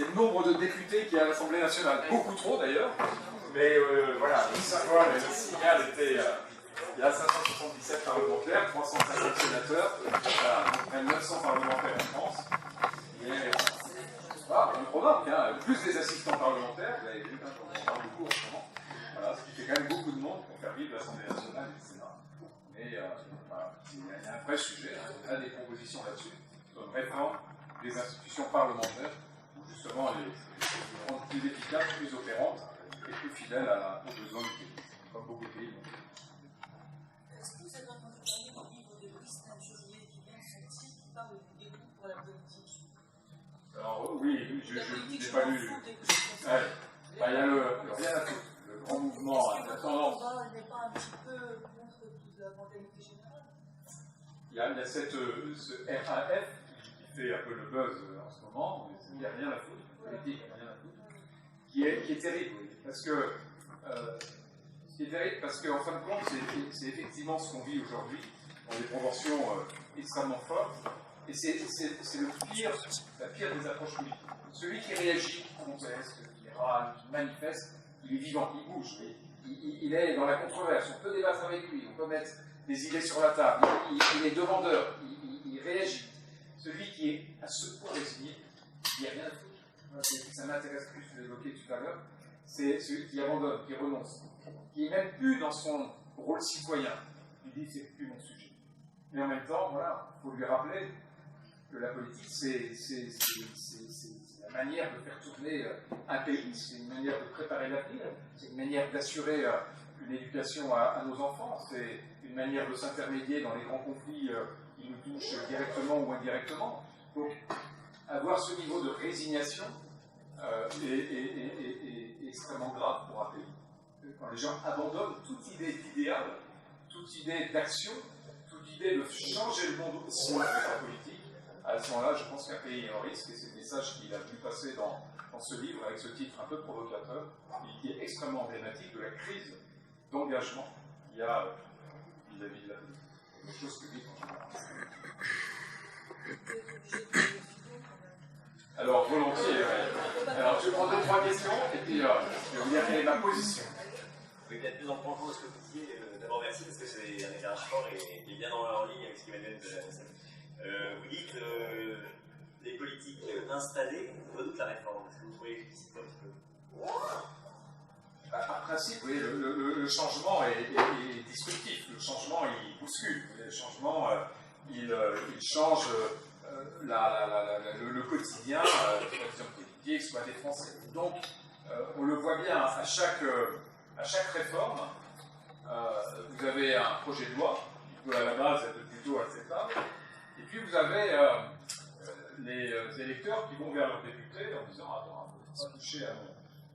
c'est le nombre de députés qu'il y a à l'Assemblée nationale. Beaucoup trop d'ailleurs, mais voilà, le symbole et le signal était... il y a 577 parlementaires, 350 sénateurs, même 900 parlementaires en France. Voilà, on remarque, hein, plus les assistants parlementaires, vous avez vu, on parle beaucoup en ce moment. Voilà, ce qui fait quand même beaucoup de monde pour faire vivre l'Assemblée nationale et le Sénat. Mais voilà, il y a un vrai sujet, hein, on a des propositions là-dessus, sur une réforme des institutions parlementaires, où justement les rendre plus efficaces, plus opérantes et plus fidèles aux besoins du pays, comme beaucoup de pays. Est-ce que vous avez entendu parler du livre de Christian Chauvier qui vient de sortir, qui parle du dégoût pour la politique? Alors oui, je n'ai pas lu. Il y a le rien à foutre, le grand mouvement, la tendance. On n'est pas un petit peu contre toute la mentalité générale? Il y a ce RAF qui fait un peu le buzz en ce moment, il n'y a rien à foutre, politique, rien à foutre, qui est terrible, parce que ce qui est terrible, parce qu'en fin de compte, c'est effectivement ce qu'on vit aujourd'hui, dans des proportions extrêmement fortes, et c'est la pire des approches politiques. Celui qui réagit, qui conteste, qui râle, qui manifeste, il est vivant, il bouge, il est dans la controverse, on peut débattre avec lui, on peut mettre des idées sur la table, il est demandeur, il réagit. Celui qui est à ce point résigné, il n'y a rien à foutre. Ça m'intéresse plus, je l'ai évoqué tout à l'heure, c'est celui qui abandonne, qui renonce, qui n'est même plus dans son rôle citoyen. Il dit c'est plus mon sujet. Mais en même temps, voilà, il faut lui rappeler que la politique, c'est la manière de faire tourner un pays, c'est une manière de préparer l'avenir, c'est une manière d'assurer une éducation à nos enfants, c'est une manière de s'intermédier dans les grands conflits qui nous touchent directement ou indirectement. Donc, avoir ce niveau de résignation est extrêmement grave pour un pays. Quand les gens abandonnent toute idée d'idéal, toute idée d'action, toute idée de changer le monde au moins avec la politique, à ce moment-là, je pense qu'un pays est en risque, et c'est le message qu'il a vu passer dans ce livre, avec ce titre un peu provocateur, et qui est extrêmement emblématique de la crise d'engagement qu'il y a vis-à-vis de la politique, des choses publiques en général. Alors, volontiers, alors je vais prendre 2-3 questions, et puis je vais vous dire quelle est ma position. Oui, peut-être plus en prolongement de ce que vous disiez. D'abord, merci, parce que c'est un éclairage fort et bien en ligne avec ce qu'Emmanuel vous dites les politiques installées redoutent la réforme. Est-ce que vous trouvez explicite un petit peu? Par principe, oui, le changement est disruptif. Le changement, il bouscule. Le changement, il change le quotidien, soit des hommes politiques, soit des Français. Donc, on le voit bien, à chaque réforme, vous avez un projet de loi qui peut à la base être plutôt acceptable. Et puis vous avez les électeurs qui vont vers leurs députés en disant attends, il ne faut pas toucher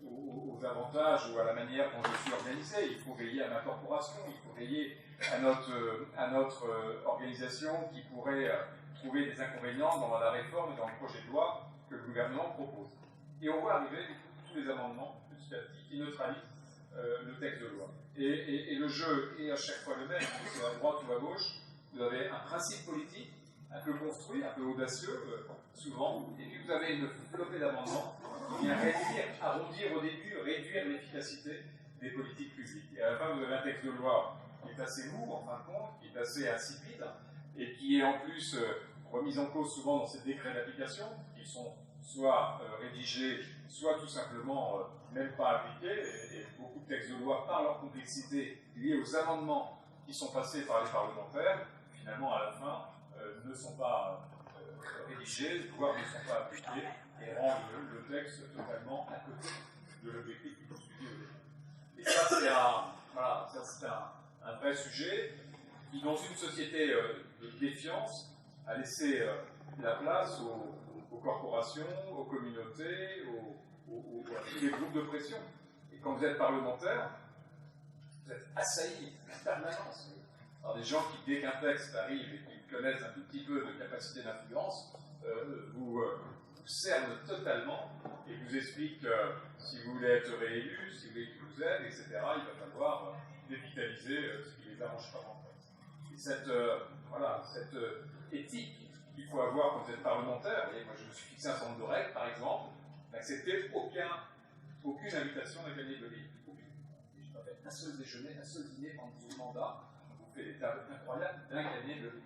aux avantages ou à la manière dont je suis organisé, il faut veiller à ma corporation, il faut veiller à notre organisation qui pourrait trouver des inconvénients dans la réforme et dans le projet de loi que le gouvernement propose. Et on voit arriver tous les amendements petit à petit qui neutralisent le texte de loi. Et le jeu est à chaque fois le même, que ce soit à droite ou à gauche, vous avez un principe politique un peu construit, un peu audacieux, souvent, et puis vous avez une flopée d'amendements qui vient arrondir au début, réduire l'efficacité des politiques publiques. Et à la fin, vous avez un texte de loi qui est assez lourd, en fin de compte, qui est assez insipide, et qui est en plus remis en cause souvent dans ces décrets d'application, qui sont soit rédigés, soit tout simplement même pas appliqués, et beaucoup de textes de loi, par leur complexité, liés aux amendements qui sont passés par les parlementaires, finalement, à la fin, ne sont pas rédigés, voire ne sont pas appliqués, et rendent le texte totalement à côté de l'objectif qu'il poursuivait au début. Et ça, c'est un vrai sujet qui, dans une société de défiance, a laissé la place aux corporations, aux communautés, à tous les groupes de pression. Et quand vous êtes parlementaire, vous êtes assailli en permanence. Alors des gens qui, dès qu'un texte arrive et qui connaissent un tout petit peu de capacité d'influence, vous cernent totalement et vous expliquent que si vous voulez être réélu, si vous voulez qu'ils vous aident, etc., il va falloir dévitaliser ce qui les arrange pas en fait. Et cette éthique qu'il faut avoir quand vous êtes parlementaire, et moi je me suis fixé un certain nombre de règles, par exemple, n'acceptez aucune invitation d'un cabinet de ligne. Je n'ai pas fait un seul déjeuner, un seul dîner pendant tout le mandat. On vous fait des tables incroyables d'un cabinet de ligne.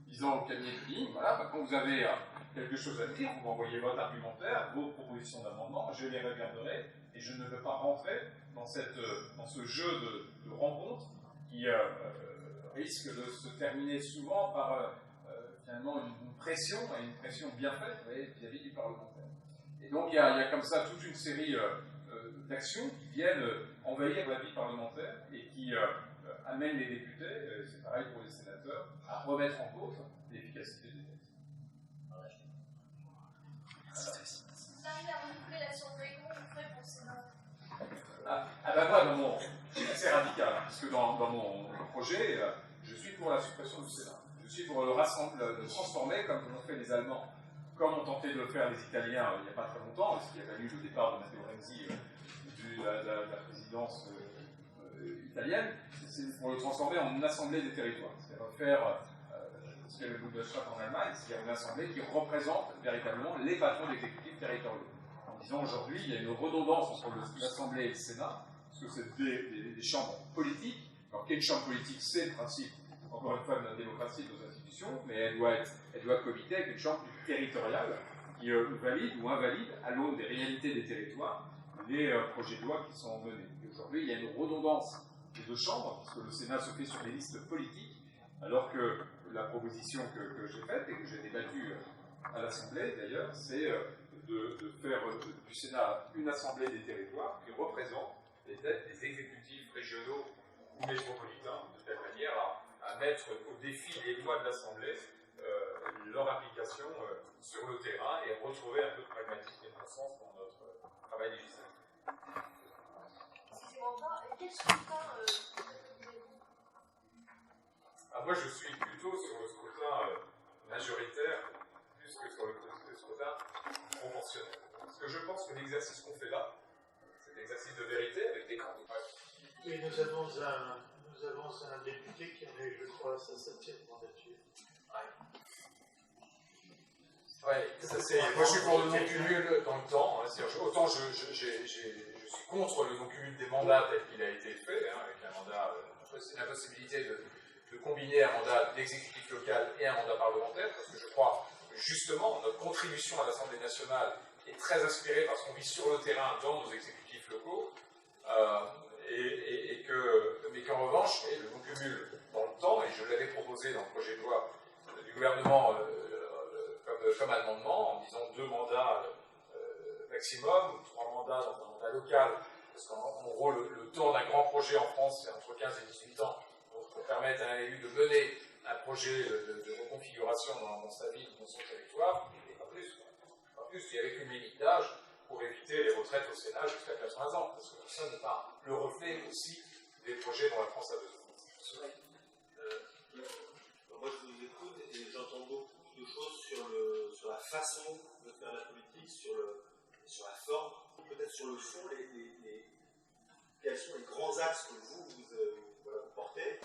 Disons au cabinet de ligne, voilà, quand vous avez quelque chose à dire, vous m'envoyez votre argumentaire, vos propositions d'amendement, je les regarderai, et je ne veux pas rentrer dans ce jeu de rencontres qui risque de se terminer souvent par finalement une pression, et une pression bien faite vis-à-vis du parlementaire. Et donc il y a comme ça toute une série d'actions qui viennent envahir la vie parlementaire et qui amènent les députés, c'est pareil pour les sénateurs, à remettre en cause l'efficacité des textes. Si vous arrivez à renouveler l'Assemblée, comment vous ferez pour le Sénat? Ben moi, c'est assez radical, hein, puisque dans mon projet, je suis pour la suppression du Sénat. Je suis pour le transformer comme l'ont fait les Allemands, comme ont tenté de le faire les Italiens il n'y a pas très longtemps, ce qui a valu le départ de Matteo Renzi de la présidence italienne. C'est pour le transformer en une assemblée des territoires. C'est-à-dire faire ce qu'est le Bundesrat en Allemagne, c'est-à-dire une assemblée qui représente véritablement les patrons d'exécutifs territoriaux. En disant aujourd'hui, il y a une redondance entre l'Assemblée et le Sénat, parce que c'est des chambres politiques. Alors, quelle chambre politique, c'est le principe, encore une fois, de la démocratie de nos institutions, mais elle doit cohabiter avec une chambre territoriale qui valide ou invalide, à l'aune des réalités des territoires, les projets de loi qui sont menés. Et aujourd'hui, il y a une redondance des deux chambres, parce que le Sénat se fait sur des listes politiques, alors que la proposition que j'ai faite et que j'ai débattue à l'Assemblée, d'ailleurs, c'est de faire du Sénat une assemblée des territoires qui représente les têtes des exécutifs régionaux ou métropolitains, de telle manière à mettre au défi les lois de l'Assemblée, leur application sur le terrain et retrouver un peu de pragmatisme et de bon sens dans notre travail législatif. Excusez-moi, quel scrutin Moi, je suis plutôt sur le scrutin majoritaire plus que sur le scrutin proportionnel. Parce que je pense que l'exercice qu'on fait là, c'est l'exercice de vérité avec des candidats. Oui, nous avons un député qui en est, je crois, sa 7e mandature. Ouais, ça c'est. Moi, je suis pour le non-cumul dans le temps. Hein, autant je suis contre le non-cumul des mandats tel qu'il a été fait, hein, avec un mandat, la possibilité de combiner un mandat d'exécutif local et un mandat parlementaire, parce que je crois que justement notre contribution à l'Assemblée nationale est très inspirée par ce qu'on vit sur le terrain dans nos exécutifs locaux, mais qu'en revanche, le non-cumul dans le temps, et je l'avais proposé dans le projet de loi du gouvernement comme amendement, en disant 2 mandats maximum, ou 3 mandats dans un mandat local, parce qu'en gros, le temps d'un grand projet en France, c'est entre 15 et 18 ans, donc pour permettre à un élu de mener un projet de reconfiguration dans sa ville, dans son territoire, et pas plus. Pas plus, il y avait qu'une limite d'âge pour éviter les retraites au Sénat jusqu'à 80 ans, parce que ça n'est pas le reflet aussi des projets dont la France a besoin. Moi, je vous écoute et j'entends beaucoup de choses sur la façon de faire la politique, sur la forme, peut-être sur le fond, quels sont les grands axes que vous portez.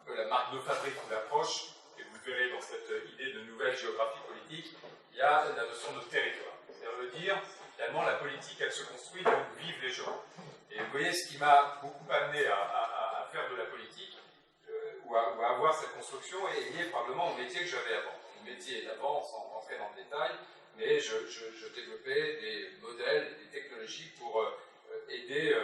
La marque de fabrique ou l'approche, et vous verrez dans cette idée de nouvelle géographie politique, il y a la notion de territoire. Ça veut dire, finalement, la politique, elle se construit là où vivent les gens. Et vous voyez, ce qui m'a beaucoup amené à faire de la politique, ou à avoir cette construction, est lié probablement au métier que j'avais avant. Mon métier d'avant, sans rentrer dans le détail, mais je développais des modèles et des technologies pour aider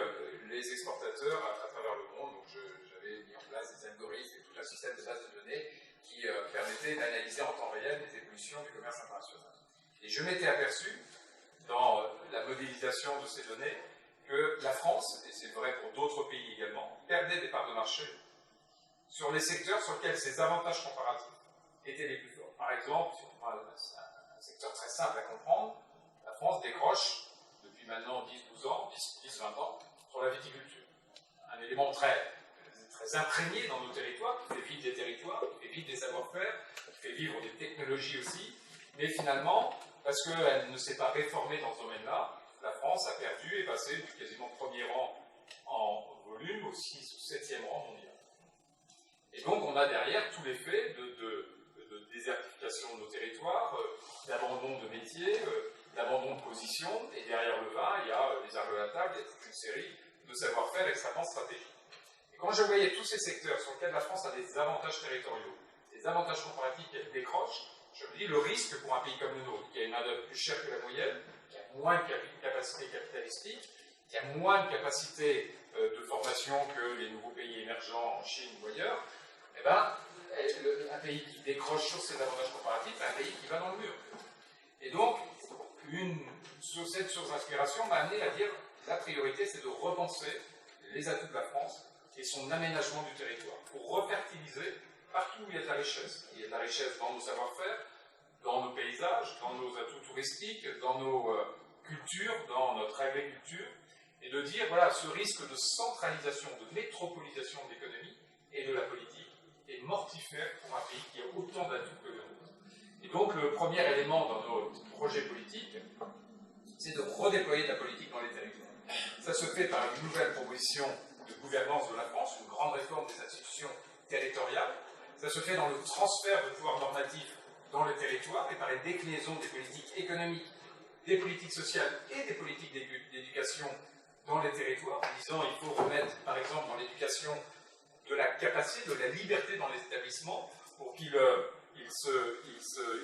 les exportateurs à travers le monde. Donc j'avais mis en place des algorithmes et tout un système de base de données qui permettait d'analyser en temps réel les évolutions du commerce international. Et je m'étais aperçu, dans la modélisation de ces données, que la France, et c'est vrai pour d'autres pays également, perdait des parts de marché sur les secteurs sur lesquels ses avantages comparatifs étaient les plus forts. Par exemple, si on prend un secteur très simple à comprendre, la France décroche depuis maintenant 10-12 ans, 10-20 ans, sur la viticulture. Un élément très imprégné dans nos territoires, qui fait vivre des territoires, qui fait vivre des savoir-faire, qui fait vivre des technologies aussi, mais finalement, parce qu'elle ne s'est pas réformée dans ce domaine-là, la France a perdu et passé du quasiment premier rang en volume au 6 ou 7e rang mondial. Et donc on a derrière tout l'effet de désertification de nos territoires, d'abandon de métiers, d'abandon de position, et derrière le vin, il y a les arts de la table, il y a toute une série de savoir-faire extrêmement stratégiques. Et quand je voyais tous ces secteurs sur lesquels la France a des avantages territoriaux, des avantages comparatifs qu'elle décroche, je me dis le risque pour un pays comme le nôtre, qui a une main-d'œuvre plus chère que la moyenne, qui a moins de capacité capitalistique, qui a moins de capacité de formation que les nouveaux pays émergents en Chine ou ailleurs, eh ben, un pays qui décroche sur ses avantages comparatifs est un pays qui va dans le mur. Et donc, cette source d'inspiration m'a amené à dire la priorité, c'est de repenser les atouts de la France et son aménagement du territoire pour refertiliser partout où il y a de la richesse. Il y a de la richesse dans nos savoir-faire, dans nos paysages, dans nos atouts touristiques, dans nos cultures, dans notre agriculture, et de dire, voilà, ce risque de centralisation, de métropolisation de l'économie et de la politique est mortifère pour un pays qui a autant d'atouts que le nôtre. Et donc, le premier élément dans nos projets politiques, c'est de redéployer de la politique dans les territoires. Ça se fait par une nouvelle proposition de gouvernance de la France, une grande réforme des institutions territoriales. Ça se fait dans le transfert de pouvoir normatif dans le territoire et par les déclinaisons des politiques économiques, des politiques sociales et des politiques d'éducation dans les territoires, en disant il faut remettre, par exemple, dans l'éducation, de la capacité, de la liberté dans les établissements pour qu'ils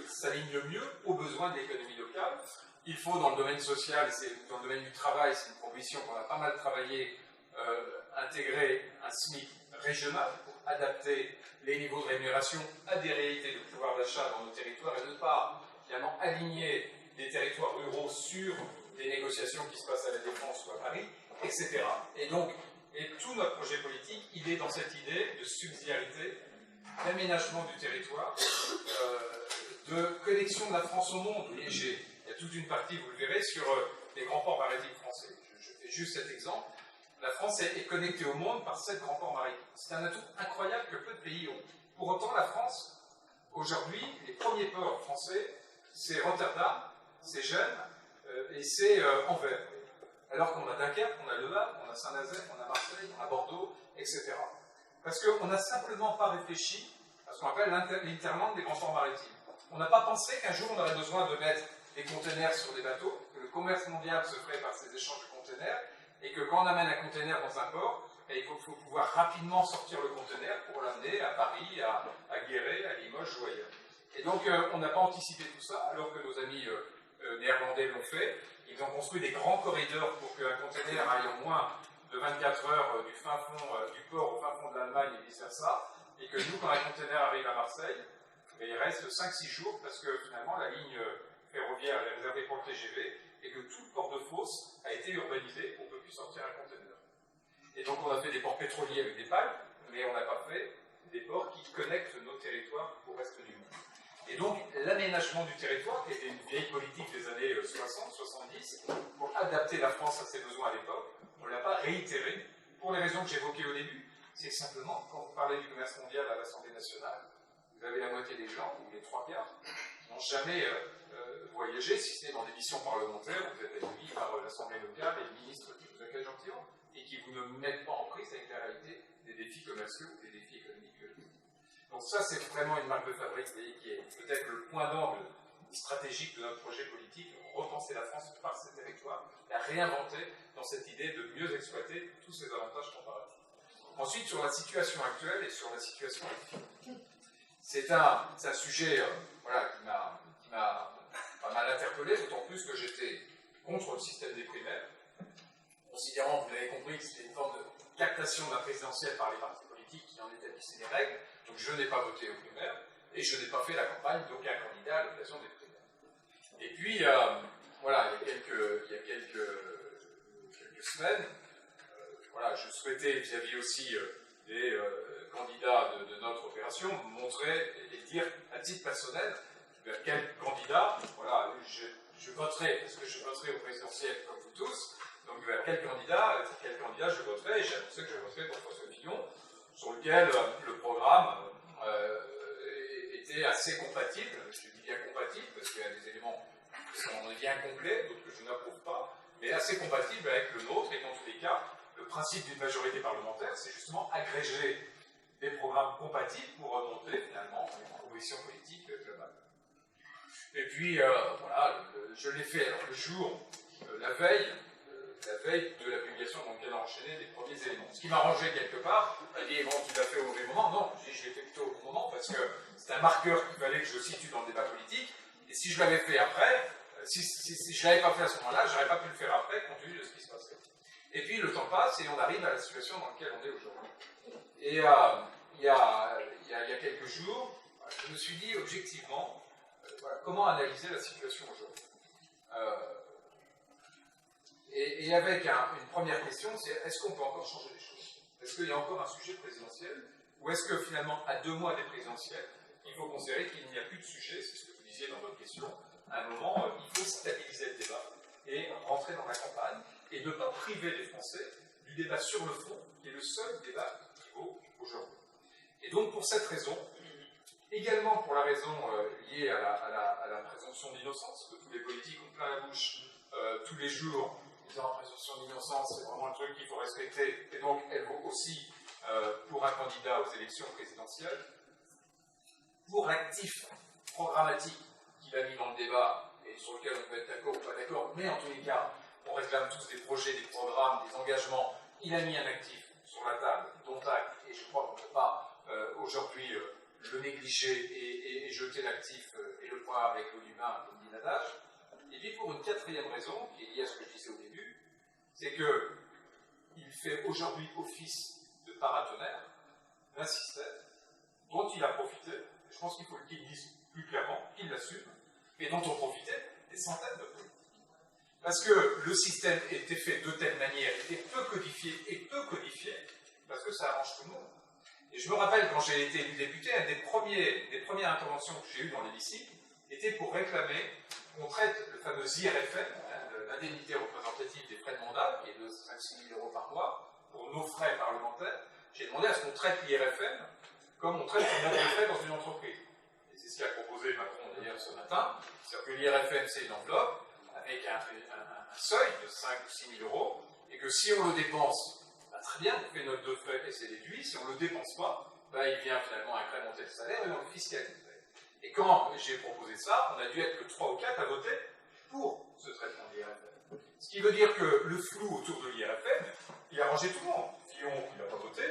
s'alignent mieux aux besoins de l'économie locale. Il faut, dans le domaine social, dans le domaine du travail, c'est une proposition qu'on a pas mal travaillé, intégrer un SMIC régional pour adapter les niveaux de rémunération à des réalités de pouvoir d'achat dans nos territoires et ne pas finalement aligner des territoires ruraux sur des négociations qui se passent à la Défense ou à Paris, etc. Et donc, tout notre projet politique, il est dans cette idée de subsidiarité, d'aménagement du territoire, de connexion de la France au monde. Et il y a toute une partie, vous le verrez, sur les grands ports maritimes français. Je fais juste cet exemple. La France est connectée au monde par 7 grands ports maritimes. C'est un atout incroyable que peu de pays ont. Pour autant, la France, aujourd'hui, les premiers ports français, c'est Rotterdam, c'est Gênes et c'est Anvers. Alors qu'on a Dunkerque, on a Le Havre, on a Saint-Nazaire, on a Marseille, on a Bordeaux, etc. Parce qu'on n'a simplement pas réfléchi à ce qu'on appelle l'interland des grands ports maritimes. On n'a pas pensé qu'un jour on aurait besoin de mettre des conteneurs sur des bateaux, que le commerce mondial se ferait par ces échanges de conteneurs, et que quand on amène un conteneur dans un port, il faut pouvoir rapidement sortir le conteneur pour l'amener à Paris, à Guéret, à Limoges ou ailleurs. Et donc on n'a pas anticipé tout ça, alors que nos amis néerlandais l'ont fait. Ils ont construit des grands corridors pour qu'un conteneur aille en moins de 24 heures du fin fond du port au fin fond de l'Allemagne et vice-versa, et que nous, quand un conteneur arrive à Marseille, il reste 5-6 jours parce que finalement la ligne ferroviaire est réservée pour le TGV et que tout le port de Fos a été urbanisé pour qu'on puisse sortir un conteneur. Et donc on a fait des ports pétroliers avec des palmes, mais on n'a pas fait des ports qui connectent nos territoires au reste du monde. Et donc l'aménagement du territoire, qui était une vieille politique des années 60-70, pour adapter la France à ses besoins à l'époque, on ne l'a pas réitéré pour les raisons que j'évoquais au début. C'est simplement, quand vous parlez du commerce mondial à l'Assemblée nationale, vous avez la moitié des gens, ou les 3/4, qui n'ont jamais voyagé, si ce n'est dans des missions parlementaires, où vous êtes accueillis par l'Assemblée locale et le ministre qui vous accueille gentiment, et qui vous ne mettent pas en prise avec la réalité des défis commerciaux, des défis économiques. Donc ça, c'est vraiment une marque de fabrique, qui est peut-être le point d'angle stratégique de notre projet politique, repenser la France par ses territoires, et à réinventer dans cette idée de mieux exploiter tous ces avantages comparatifs. Ensuite, sur la situation actuelle et sur la situation actuelle. C'est un sujet qui m'a pas mal interpellé, d'autant plus que j'étais contre le système des primaires, considérant, vous l'avez compris, que c'était une forme de captation de la présidentielle par les partis politiques qui en établissaient les règles. Donc je n'ai pas voté aux primaires et je n'ai pas fait la campagne d'aucun candidat à l'occasion des primaires. Et puis, il y a quelques semaines, je souhaitais, vis-à-vis aussi des candidats de notre opération, montrer et dire à titre personnel vers quel candidat, je voterai, parce que je voterai au présidentiel comme vous tous, donc vers quel candidat je voterai, et j'ai annoncé que je voterai pour François Fillon, sur lequel le programme était assez compatible, je dis bien compatible, parce qu'il y a des éléments qui sont bien complets, d'autres que je n'approuve pas, mais assez compatible avec le nôtre, et dans tous les cas, le principe d'une majorité parlementaire, c'est justement agréger des programmes compatibles pour remonter finalement une proposition politique globale. Et puis, je l'ai fait alors, le jour, la veille de la publication, donc elle a enchaîné les premiers éléments. Ce qui m'arrangeait quelque part, elle dit bon, tu l'as fait au mauvais moment. Non, je l'ai fait plutôt au bon moment parce que c'est un marqueur qu'il fallait que je situe dans le débat politique. Et si je l'avais fait après, si je ne l'avais pas fait à ce moment-là, je n'aurais pas pu le faire après, compte tenu de ce qui se passait. Et puis le temps passe et on arrive à la situation dans laquelle on est aujourd'hui. Et il y a quelques jours, je me suis dit objectivement, voilà, comment analyser la situation aujourd'hui. Et avec une première question, c'est est-ce qu'on peut encore changer les choses? Est-ce qu'il y a encore un sujet présidentiel? Ou est-ce que finalement, à 2 mois des présidentielles, il faut considérer qu'il n'y a plus de sujet, c'est ce que vous disiez dans votre question, à un moment, il faut stabiliser le débat et rentrer dans la campagne et ne pas priver les Français du débat sur le fond, qui est le seul débat qui vaut aujourd'hui. Et donc, pour cette raison, également pour la raison liée à la présomption d'innocence, que tous les politiques ont plein la bouche tous les jours, disant la présomption d'innocence, c'est vraiment le truc qu'il faut respecter, et donc elle vaut aussi pour un candidat aux élections présidentielles, pour l'actif programmatique qu'il a mis dans le débat, et sur lequel on peut être d'accord ou pas d'accord, mais en tous les cas, on réclame tous des projets, des programmes, des engagements, il a mis un actif sur la table, dont acte, et je crois qu'on ne peut pas aujourd'hui le négliger et jeter l'actif et le voir avec l'eau du bain, comme dit l'adage. Et puis pour une 4e raison, qui est liée à ce que je disais au début, c'est qu'il fait aujourd'hui office de paratonnerre d'un système dont il a profité, et je pense qu'il faut qu'il dise plus clairement, qu'il l'assume, et dont ont profité des centaines de politiques. Parce que le système était fait de telle manière, était peu codifié, parce que ça arrange tout le monde. Et je me rappelle, quand j'ai été élu député, une des premières interventions que j'ai eues dans l'hémicycle était pour réclamer qu'on traite le fameux IRFM, l'indemnité représentative des frais de mandat, qui est de 5-6 000 € par mois, pour nos frais parlementaires. J'ai demandé à ce qu'on traite l'IRFM comme on traite une autre frais dans une entreprise. Et c'est ce qu'a proposé Macron d'ailleurs ce matin, c'est-à-dire que l'IRFM c'est une enveloppe avec un seuil de 5 ou 6 000 €, et que si on le dépense, très bien, on fait notre de frais et c'est déduit. Si on ne le dépense pas, il vient finalement incrémenter le salaire et on le fiscalise. Et quand j'ai proposé ça, on a dû être que 3 ou 4 à voter pour ce traitement de l'IRFM. Ce qui veut dire que le flou autour de l'IRFM, il a arrangé tout le monde. Fillon, il n'a pas voté,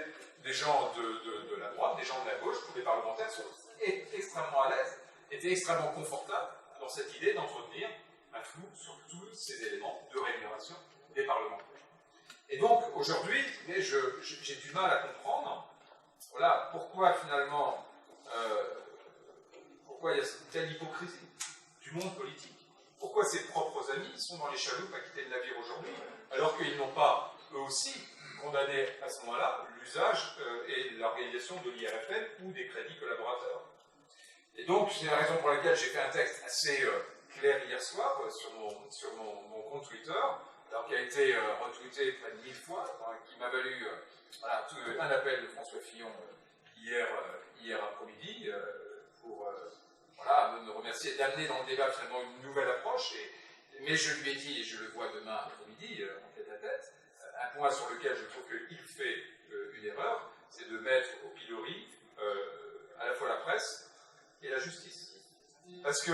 des gens de la droite, des gens de la gauche, tous les parlementaires sont extrêmement à l'aise, étaient extrêmement confortables dans cette idée d'entretenir un flou sur tous ces éléments de rémunération des parlementaires. Et donc, aujourd'hui, j'ai du mal à comprendre, voilà, pourquoi finalement, pourquoi il y a cette telle hypocrisie du monde politique. Pourquoi ses propres amis sont dans les chaloupes à quitter le navire aujourd'hui, alors qu'ils n'ont pas, eux aussi, condamné à ce moment-là l'usage et l'organisation de l'IRFM ou des crédits collaborateurs. Et donc, c'est la raison pour laquelle j'ai fait un texte assez clair hier soir sur mon compte Twitter, alors qui a été retweeté près de 1000 fois, qui m'a valu un appel de François Fillon hier après-midi pour me remercier d'amener dans le débat finalement une nouvelle approche. Mais je lui ai dit, et je le vois demain après-midi en tête-à-tête, un point sur lequel je trouve qu'il fait une erreur, c'est de mettre au pilori à la fois la presse et la justice. Parce que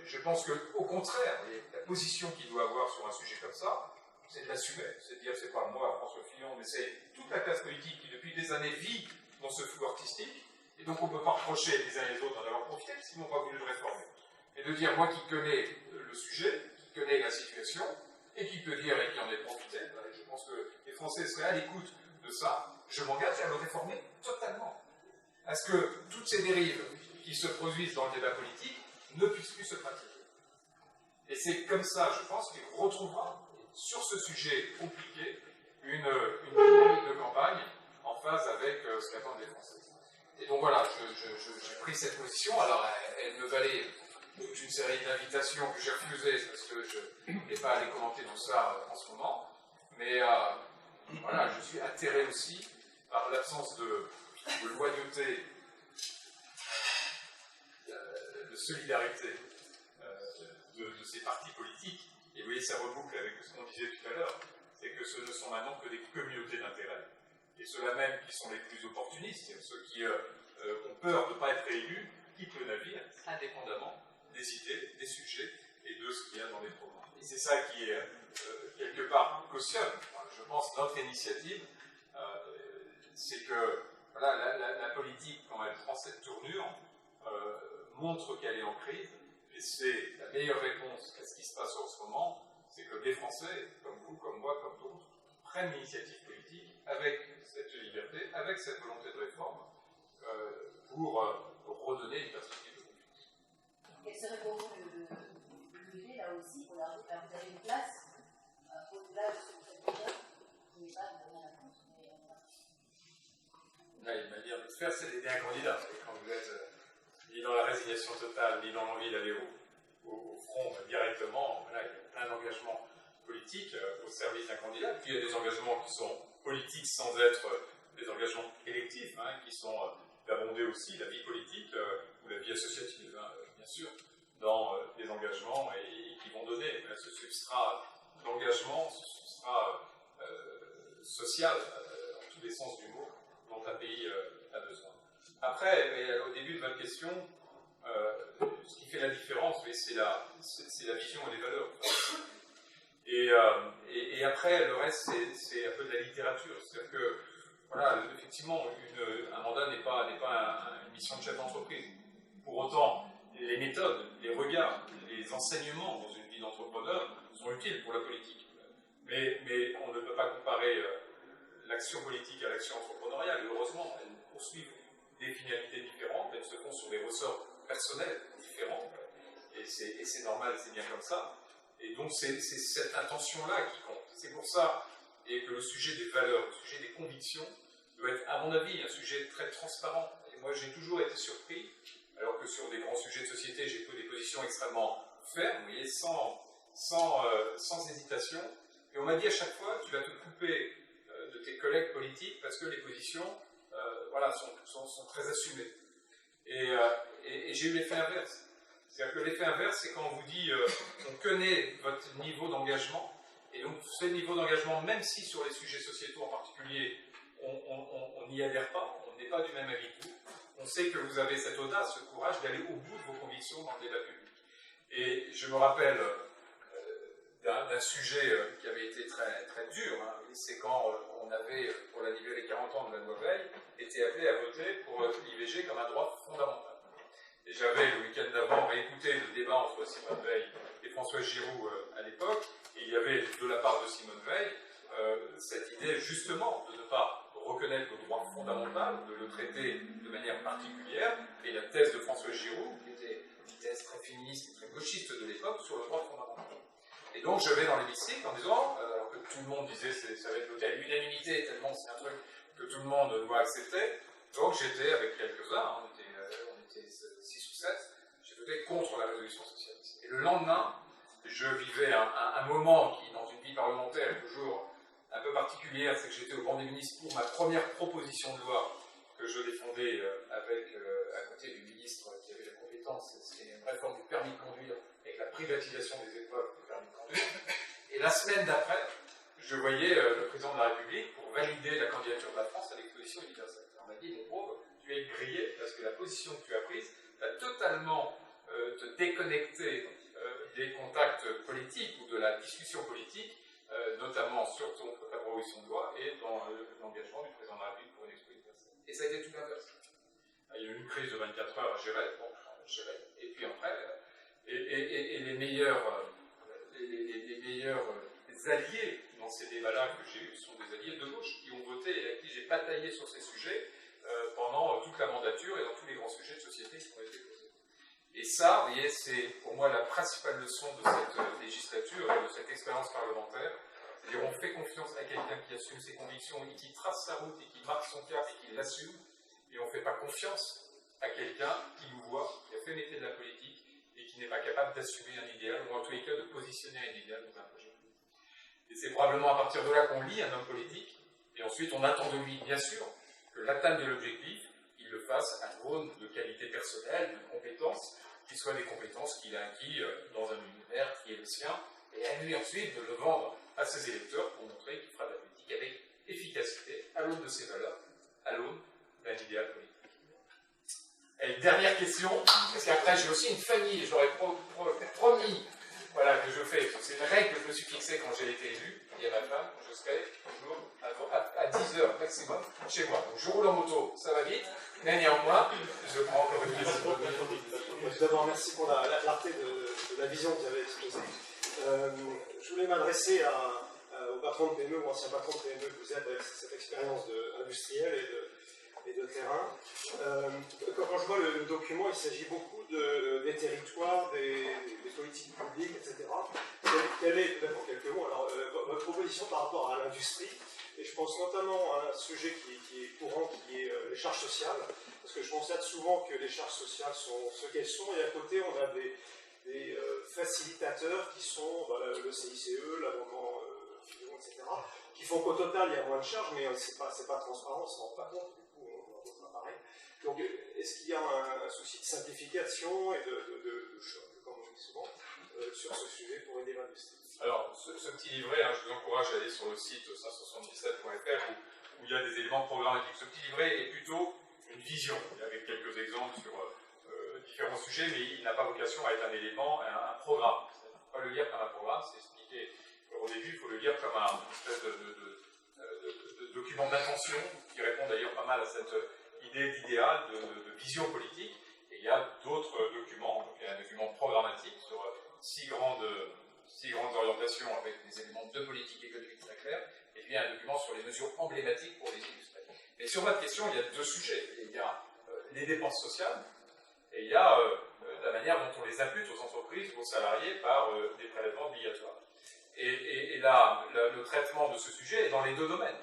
je pense qu'au contraire, la position qu'il doit avoir sur un sujet comme ça, c'est de l'assumer, c'est de dire c'est pas moi, François Fillon, mais c'est toute la classe politique qui depuis des années vit dans ce flou artistique, et donc on ne peut pas reprocher les uns et les autres d'en avoir profité, parce qu'ils n'ont pas voulu le réformer. Et de dire, moi qui connais le sujet, qui connais la situation, et qui peut dire et qui en est profité, je pense que les Français seraient à l'écoute de ça, je m'engage à le réformer totalement. À ce que toutes ces dérives qui se produisent dans le débat politique ne puissent plus se pratiquer. Et c'est comme ça, je pense, qu'il retrouvera, sur ce sujet compliqué, une dynamique de campagne en phase avec ce qu'attendent les Français. Et donc voilà, j'ai pris cette position. Alors, elle me valait toute une série d'invitations que j'ai refusées parce que je n'ai pas à les commenter tout ça en ce moment. Mais voilà, je suis atterré aussi par l'absence de loyauté, de solidarité de ces partis politiques. Et vous voyez, ça reboucle avec ce qu'on disait tout à l'heure, c'est que ce ne sont maintenant que des communautés d'intérêt. Et ceux-là même qui sont les plus opportunistes, ceux qui ont peur de ne pas être réélus, quittent le navire indépendamment des idées, des sujets et de de ce qu'il y a dans les programmes. Et c'est ça qui est, quelque part, cautionne, je pense, notre initiative, c'est que voilà, la politique, quand elle prend cette tournure, montre qu'elle est en crise, et c'est la meilleure réponse à ce qui se passe en ce moment, c'est que les Français, comme vous, comme moi, comme d'autres, prennent l'initiative politique avec cette liberté, avec cette volonté de réforme, pour redonner une perspective de confiance. Quel serait pour vous le délai, là aussi, pour leur dire, vous avez une place, au-delà de ce que vous faites déjà, qui n'est pas de rien à compte, mais Là, une manière de le faire, c'est d'aider un candidat. Et quand vous êtes ni dans la résignation totale, ni dans l'envie d'aller au front directement, voilà, il y a plein d'engagements politiques au service d'un candidat. Puis il y a des engagements qui sont politiques sans être des engagements électifs, qui sont d'abonder aussi la vie politique ou la vie associative, bien sûr, dans des engagements et qui vont donner ce substrat d'engagement, ce substrat social, en tous les sens du mot, dont un pays a besoin. Après, au début de votre question, ce qui fait la différence, c'est la vision et les valeurs. Et après, le reste, c'est un peu de la littérature. C'est-à-dire que, voilà, effectivement, un mandat n'est pas une mission de chef d'entreprise. Pour autant, les méthodes, les regards, les enseignements dans une vie d'entrepreneur sont utiles pour la politique. Mais on ne peut pas comparer l'action politique à l'action entrepreneuriale. Heureusement, elles poursuivent des finalités différentes, elles se font sur des ressorts personnels différents, et c'est normal, c'est bien comme ça. Et donc c'est cette intention-là qui compte. C'est pour ça et que le sujet des valeurs, le sujet des convictions, doit être, à mon avis, un sujet très transparent. Et moi, j'ai toujours été surpris, alors que sur des grands sujets de société, j'ai pris des positions extrêmement fermes, vous voyez, sans hésitation. Et on m'a dit à chaque fois, tu vas te couper de tes collègues politiques parce que les positions voilà, sont très assumées. Et j'ai eu l'effet inverse. C'est-à-dire que l'effet inverse, c'est quand on vous dit on connaît votre niveau d'engagement, et donc ce niveau d'engagement, même si sur les sujets sociétaux en particulier, on n'y adhère pas, on n'est pas du même avis que vous, on sait que vous avez cette audace, ce courage d'aller au bout de vos convictions dans le débat public. Et je me rappelle d'un sujet qui avait été très, très dur, c'est quand on avait, pour l'anniversaire des 40 ans de la loi Veil, été appelé à voter pour l'IVG comme un droit fondamental. Et j'avais, le week-end d'avant, réécouté le débat entre Simone Veil et François Giroud à l'époque, et il y avait, de la part de Simone Veil, cette idée justement de ne pas reconnaître le droit fondamental, de le traiter de manière particulière, et la thèse de François Giroud, qui était une thèse très féministe et très gauchiste de l'époque, sur le droit fondamental. Et donc je vais dans l'hémicycle en disant, alors que tout le monde disait ça va être voté à l'unanimité, tellement c'est un truc que tout le monde doit accepter, donc j'étais avec quelques-uns, on était 6 ou 7, j'ai voté contre la résolution socialiste. Et le lendemain, je vivais un moment qui, dans une vie parlementaire, est toujours un peu particulière, c'est que j'étais au banc des ministres pour ma première proposition de loi que je défendais à côté du ministre qui avait la compétence, c'est une réforme du permis de conduire avec la privatisation des épreuves du permis de conduire. Et la semaine d'après, je voyais le président de la République pour valider la candidature de la France à l'exposition universelle. On m'a dit, mon pauvre, tu es grillé parce que la position que tu as prise va totalement te déconnecter des contacts politiques ou de la discussion politique, notamment sur ta proposition de loi et dans l'engagement du président de la République pour une expo universelle. Et ça a été tout l'inverse. Il y a eu une crise de 24 heures à gérer, et puis après, les meilleurs alliés dans ces débats-là que j'ai eus sont des alliés de gauche qui ont voté et avec qui j'ai bataillé sur ces sujets pendant toute la mandature et dans tous les grands sujets de société qui ont été posés. Et ça, vous voyez, c'est pour moi la principale leçon de cette législature et de cette expérience parlementaire. C'est-à-dire on fait confiance à quelqu'un qui assume ses convictions et qui trace sa route et qui marque son cap et qui l'assume, et on ne fait pas confiance à quelqu'un qui nous voit, qui a fait métier de la politique et qui n'est pas capable d'assumer un idéal, ou en tous les cas de positionner un idéal dans un projet politique. Et c'est probablement à partir de là qu'on lit un homme politique, et ensuite on attend de lui, bien sûr, que l'atteinte de l'objectif, il le fasse à l'aune de qualités personnelles, de compétences, qui soient des compétences qu'il a acquis dans un univers qui est le sien, et à lui ensuite de le vendre à ses électeurs pour montrer qu'il fera de la politique avec efficacité, à l'aune de ses valeurs, à l'aune d'un idéal politique. Et dernière question, parce qu'après j'ai aussi une famille, je leur ai promis, voilà. c'est une règle que je me suis fixée quand j'ai été élu, et à ma femme, je serai toujours à 10 heures maximum chez moi. Donc je roule en moto, ça va vite, mais néanmoins, je prends encore une place. Tout d'abord, merci pour la clarté de la vision que vous avez exposée. Je voulais m'adresser aux patrons de PME ou anciens patrons de PME que vous êtes avec cette expérience industrielle et de terrain. Quand je vois le document, il s'agit beaucoup des territoires, des politiques publiques, etc. Quelle est, peut-être en quelques mots, alors, votre proposition par rapport à l'industrie? Et je pense notamment à un sujet qui est courant, qui est les charges sociales, parce que je constate souvent que les charges sociales sont ce qu'elles sont, et à côté on a des facilitateurs qui sont le CICE, l'abondement etc., qui font qu'au total il y a moins de charges, mais c'est pas transparent, on ne s'en rend pas compte, du coup on a d'autres appareils. Donc est-ce qu'il y a un souci de simplification et de choc, comme on dit souvent, sur ce sujet pour aider l'industrie? Alors, ce petit livret, je vous encourage à aller sur le site 577.fr où il y a des éléments programmatiques. Ce petit livret est plutôt une vision, avec quelques exemples sur différents sujets, mais il n'a pas vocation à être un élément, un programme. Il ne faut pas le lire comme un programme, c'est expliqué au début, il faut le lire comme un espèce de document d'intention qui répond d'ailleurs pas mal à cette idée d'idéal, de vision politique. Et il y a d'autres documents, donc il y a un document programmatique sur six grandes orientations avec des éléments de politique économique très clairs, et puis un document sur les mesures emblématiques pour les illustrer. Mais sur votre question, il y a deux sujets. Il y a les dépenses sociales, et il y a la manière dont on les impute aux entreprises, aux salariés, par des prélèvements obligatoires. Et là, le traitement de ce sujet est dans les deux domaines.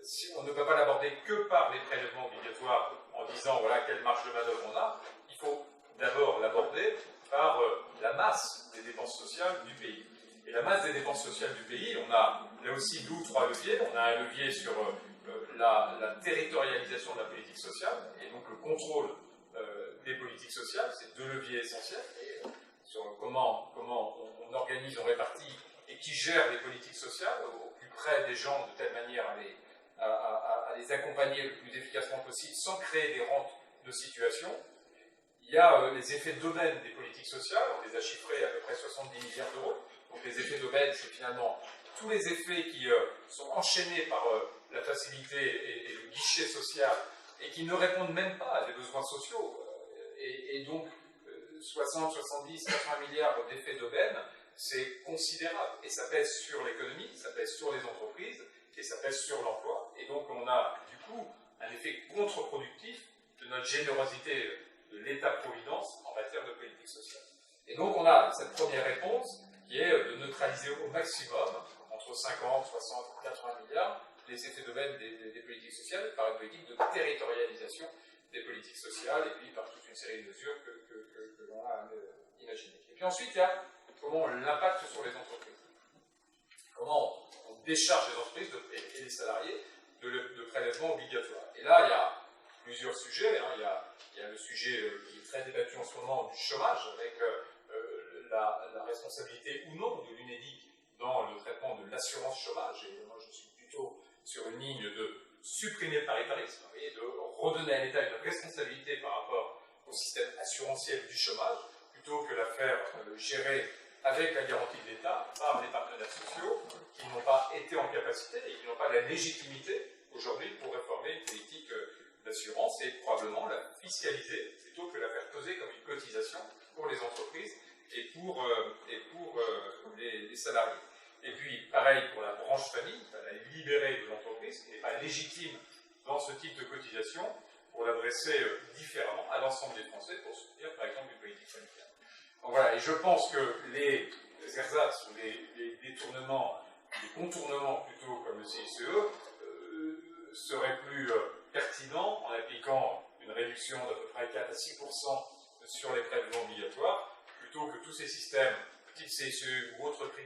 Si on ne peut pas l'aborder que par les prélèvements obligatoires en disant voilà quelle marge de manœuvre on a, il faut d'abord l'aborder par la masse des dépenses sociales du pays. Et la masse des dépenses sociales du pays, on a là aussi deux ou trois leviers. On a un levier sur la territorialisation de la politique sociale, et donc le contrôle des politiques sociales, c'est deux leviers essentiels. Et sur comment on organise, on répartit, et qui gère les politiques sociales au plus près des gens, de telle manière à les accompagner le plus efficacement possible, sans créer des rentes de situation. Il y a les effets d'aubaine des politiques sociales, on les a chiffrés à peu près 70 milliards d'euros. Donc les effets d'aubaine, c'est finalement tous les effets qui sont enchaînés par la facilité et le guichet social, et qui ne répondent même pas à des besoins sociaux. Et donc 60, 70, 80 milliards d'effets d'aubaine, c'est considérable. Et ça pèse sur l'économie, ça pèse sur les entreprises, et ça pèse sur l'emploi. Et donc on a du coup un effet contre-productif de notre générosité de l'État-providence en matière de politique sociale. Et donc on a cette première réponse qui est de neutraliser au maximum, entre 50, 60, 80 milliards, les effets d'aubaine des politiques sociales par une politique de territorialisation des politiques sociales, et puis par toute une série de mesures que l'on a imaginées. Et puis ensuite, il y a comment l'impact sur les entreprises. Comment on décharge les entreprises et les salariés de prélèvements obligatoires. Et là, il y a plusieurs sujets. Il y a le sujet qui est très débattu en ce moment du chômage, avec la responsabilité ou non de l'UNEDIC dans le traitement de l'assurance chômage. Et moi, je suis plutôt sur une ligne de supprimer le paritarisme et de redonner à l'État une responsabilité par rapport au système assurantiel du chômage, plutôt que la faire gérer avec la garantie de l'État par les partenaires sociaux qui n'ont pas été en capacité et qui n'ont pas la légitimité aujourd'hui pour réformer une politique d'assurance et probablement la fiscaliser plutôt que la faire peser comme une cotisation pour les entreprises et pour les salariés. Et puis, pareil pour la branche famille, la libérer de l'entreprise, qui n'est pas légitime dans ce type de cotisation, pour l'adresser différemment à l'ensemble des Français pour soutenir, par exemple, une politique familiale. Donc voilà, et je pense que les ersatz ou les détournements, les contournements plutôt comme le CICE, seraient plus pertinents en appliquant une réduction d'à peu près 4 à 6% sur les prélèvements obligatoires, plutôt que tous ces systèmes, type CICE ou autres prix